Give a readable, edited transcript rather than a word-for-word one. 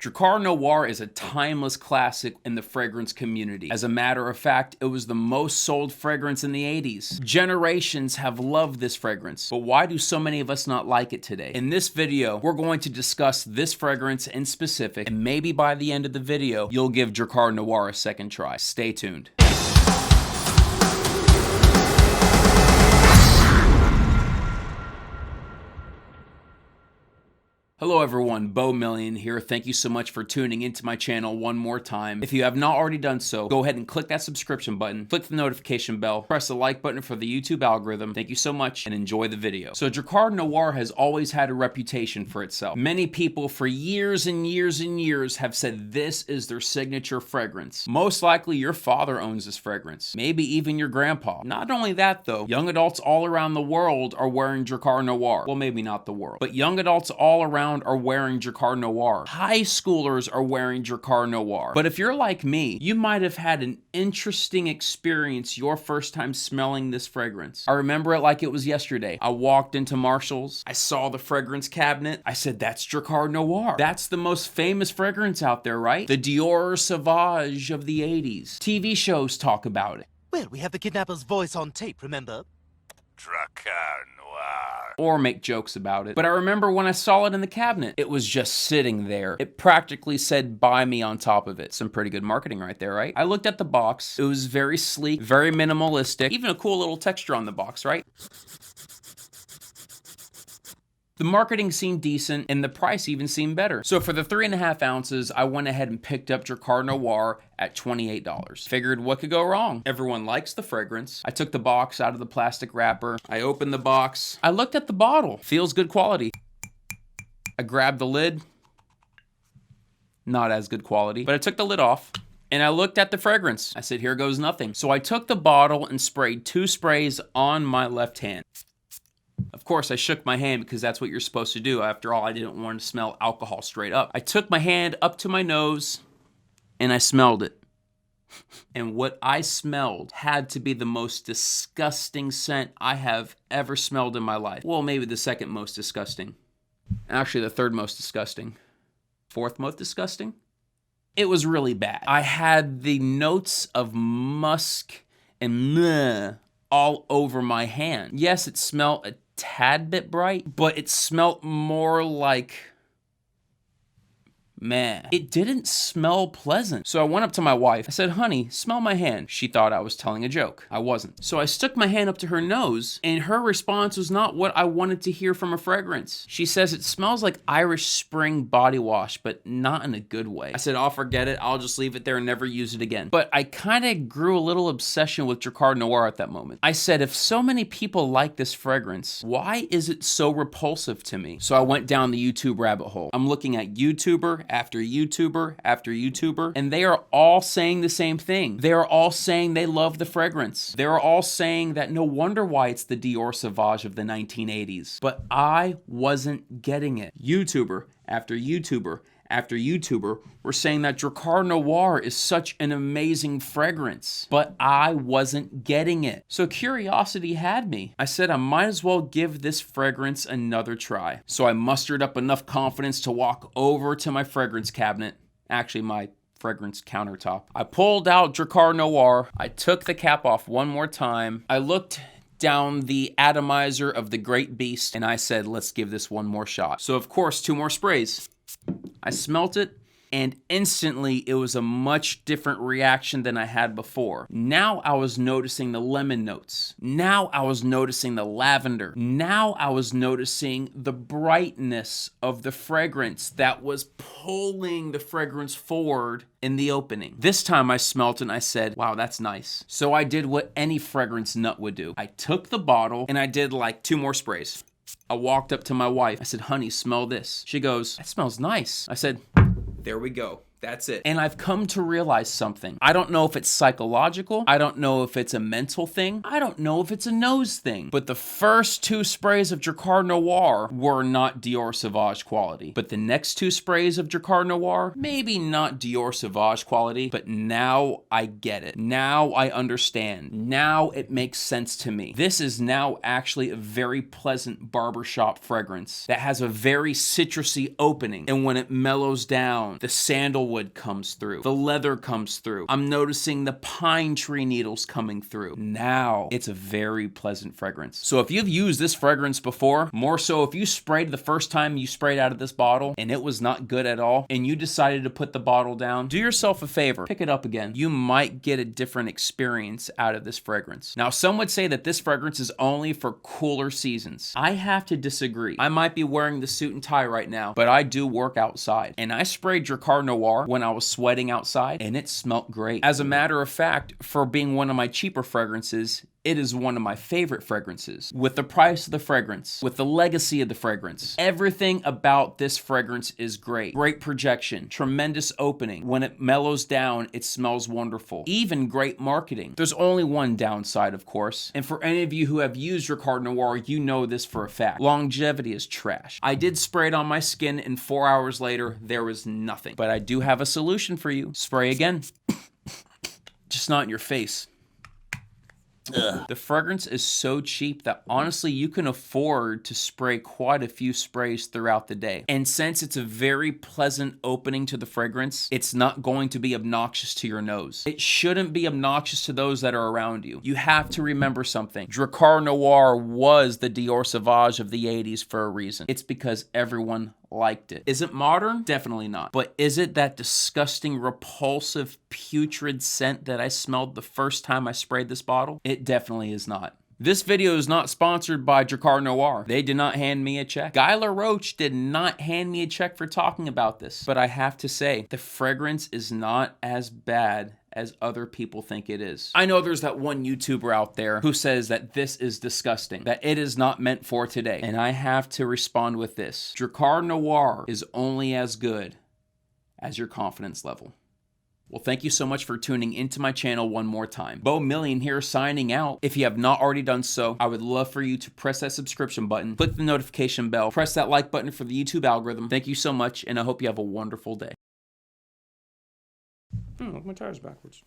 Drakkar Noir is a timeless classic in the fragrance community. As a matter of fact, it was the most sold fragrance in the 80s. Generations have loved this fragrance, but why do so many of us not like it today? In this video, we're going to discuss this fragrance in specific, and maybe by the end of the video, you'll give Drakkar Noir a second try. Stay tuned. Hello everyone, Beau Million here. Thank you so much for tuning into my channel one more time. If you have not already done so, go ahead and click that subscription button, click the notification bell, press the like button for the YouTube algorithm. Thank you so much and enjoy the video. So Drakkar Noir has always had a reputation for itself. Many people for years and years and years have said this is their signature fragrance. Most likely your father owns this fragrance, maybe even your grandpa. Not only that though, young adults all around the world are wearing Drakkar Noir. Well, maybe not the world, but young adults all around are wearing Drakkar Noir. High schoolers are wearing Drakkar Noir. But if you're like me, you might have had an interesting experience your first time smelling this fragrance. I remember it like it was yesterday. I walked into Marshall's, I saw the fragrance cabinet, I said, that's Drakkar Noir. That's the most famous fragrance out there, right? The Dior Sauvage of the 80s. TV shows talk about it. Well, we have the kidnapper's voice on tape, remember? Drakkar Noir. Or make jokes about it. But I remember when I saw it in the cabinet, it was just sitting there. It practically said buy me on top of it. Some pretty good marketing right there, right? I looked at the box. It was very sleek, very minimalistic, even a cool little texture on the box, right? The marketing seemed decent, and the price even seemed better. So for the 3.5 ounces, I went ahead and picked up Drakkar Noir at $28. Figured what could go wrong? Everyone likes the fragrance. I took the box out of the plastic wrapper. I opened the box. I looked at the bottle. Feels good quality. I grabbed the lid. Not as good quality, but I took the lid off. And I looked at the fragrance. I said, here goes nothing. So I took the bottle and sprayed 2 sprays on my left hand. Of course, I shook my hand because that's what you're supposed to do. After all, I didn't want to smell alcohol straight up. I took my hand up to my nose and I smelled it. And what I smelled had to be the most disgusting scent I have ever smelled in my life. Well, maybe the second most disgusting. Actually, the third most disgusting. Fourth most disgusting? It was really bad. I had the notes of musk and meh all over my hand. Yes, it smelled a tad bit bright, but it smelled more like man. It didn't smell pleasant. So I went up to my wife. I said, honey, smell my hand. She thought I was telling a joke. I wasn't. So I stuck my hand up to her nose, and her response was not what I wanted to hear from a fragrance. She says it smells like Irish Spring body wash, but not in a good way. I said, I'll forget it. I'll just leave it there and never use it again. But I kind of grew a little obsession with Drakkar Noir at that moment. I said, if so many people like this fragrance, why is it so repulsive to me? So I went down the YouTube rabbit hole. I'm looking at YouTuber after YouTuber after YouTuber, and they are all saying the same thing. They are all saying they love the fragrance. They are all saying that no wonder why it's the Dior Sauvage of the 1980s. But I wasn't getting it. YouTuber after YouTuber after YouTuber were saying that Drakkar Noir is such an amazing fragrance, but I wasn't getting it. So curiosity had me. I said I might as well give this fragrance another try. So I mustered up enough confidence to walk over to my fragrance cabinet, actually my fragrance countertop. I pulled out Drakkar Noir. I took the cap off one more time. I looked down the atomizer of the great beast, and I said, let's give this one more shot. So of course, 2 more sprays. I smelt it, and instantly it was a much different reaction than I had before. Now I was noticing the lemon notes. Now I was noticing the lavender. Now I was noticing the brightness of the fragrance that was pulling the fragrance forward in the opening. This time I smelt it and I said, wow, that's nice. So I did what any fragrance nut would do. I took the bottle and I did like 2 more sprays. I walked up to my wife. I said, honey, smell this. She goes, that smells nice. I said, there we go. That's it. And I've come to realize something. I don't know if it's psychological. I don't know if it's a mental thing. I don't know if it's a nose thing. But the first 2 sprays of Drakkar Noir were not Dior Sauvage quality. But the next 2 sprays of Drakkar Noir, maybe not Dior Sauvage quality, but now I get it. Now I understand. Now it makes sense to me. This is now actually a very pleasant barbershop fragrance that has a very citrusy opening. And when it mellows down, the sandalwood comes through. The leather comes through. I'm noticing the pine tree needles coming through. Now it's a very pleasant fragrance. So if you've used this fragrance before, more so if you sprayed the first time you sprayed out of this bottle and it was not good at all, and you decided to put the bottle down, do yourself a favor, pick it up again. You might get a different experience out of this fragrance. Now, some would say that this fragrance is only for cooler seasons. I have to disagree. I might be wearing the suit and tie right now, but I do work outside. And I sprayed Drakkar Noir when I was sweating outside, and it smelled great. As a matter of fact, for being one of my cheaper fragrances, it is one of my favorite fragrances. With the price of the fragrance, with the legacy of the fragrance, everything about this fragrance is great. Great projection, tremendous opening. When it mellows down, it smells wonderful. Even great marketing. There's only one downside, of course. And for any of you who have used Drakkar Noir, you know this for a fact. Longevity is trash. I did spray it on my skin, and 4 hours later, there was nothing. But I do have a solution for you. Spray again. Just not in your face. Ugh. The fragrance is so cheap that honestly you can afford to spray quite a few sprays throughout the day. And since it's a very pleasant opening to the fragrance, it's not going to be obnoxious to your nose. It shouldn't be obnoxious to those that are around you. You have to remember something. Drakkar Noir was the Dior Sauvage of the 80s for a reason. It's because everyone liked it. Is it modern? Definitely not. But is it that disgusting, repulsive, putrid scent that I smelled the first time I sprayed this bottle? It definitely is not. This video is not sponsored by Drakkar Noir. They did not hand me a check. Guy LaRoche did not hand me a check for talking about this. But I have to say, the fragrance is not as bad as other people think it is. I know there's that one YouTuber out there who says that this is disgusting, that it is not meant for today. And I have to respond with this. Drakkar Noir is only as good as your confidence level. Well, thank you so much for tuning into my channel one more time. Beau Million here signing out. If you have not already done so, I would love for you to press that subscription button, click the notification bell, press that like button for the YouTube algorithm. Thank you so much, and I hope you have a wonderful day. Oh, my tire's backwards.